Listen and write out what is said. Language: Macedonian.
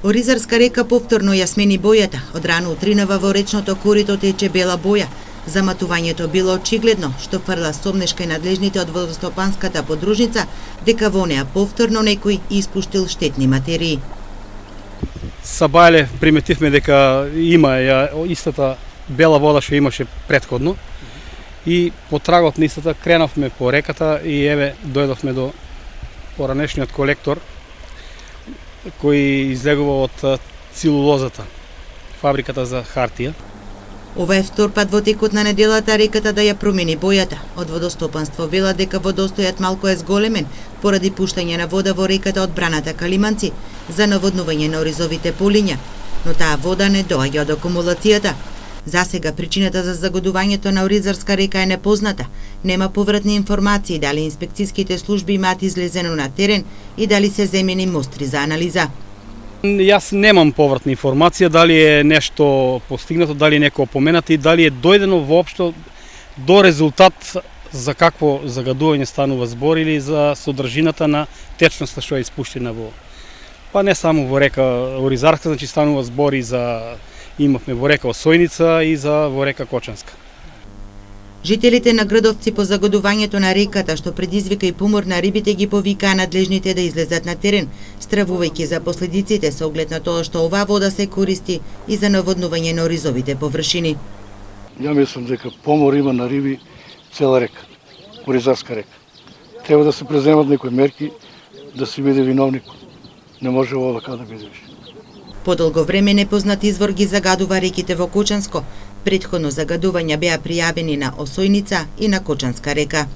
Оризарска река повторно ја смени бојата. Од рано утринава во речното корито тече бела боја. Заматувањето било очигледно, што фрла сомнешка и надлежните од водостопанската подружница, дека во неа повторно некој испуштил штетни материи. Сабајле приметивме дека има истата бела вода што имаше претходно и по трагот на истата кренавме по реката и еве дојдовме до поранешниот колектор кој излегува од целулозата, фабриката за хартија. Ова е втор пат во текот на неделата реката да ја промени бојата. Од водостопанство вела дека водостојот малку е зголемен поради пуштање на вода во реката од браната Калиманци за наводнување на оризовите полиња, но таа вода не доаѓа од акумулацијата. Засега причината за загадувањето на Оризарска река е непозната. Нема повратни информации дали инспекцијските служби имаат излезено на терен и дали се земени мостри за анализа. Јас немам повратна информација дали е нешто постигнато, дали е некој опоменат и дали е дојдено воопшто до резултат за какво загадување станува збор или за содржината на течноста што е испуштена во. Па не само во река Оризарска, значи станува збор и за имавме во река Осојница и за во река Кочанска. Жителите на Грдовци по загадувањето на реката што предизвика и помор на рибите ги повикаа надлежните да излезат на терен, стравувајќи за последиците со оглед на тоа што оваа вода се користи и за наводнување на оризовите површини. Ја мислам дека помор има на риби цела река, Оризарска река. Треба да се преземат некои мерки да се биде виновник. Не може ова така да биде. Подолго време непознат извор ги загадува реките во Кочанско. Претходно загадувања беа пријавени на Осојница и на Кочанска река.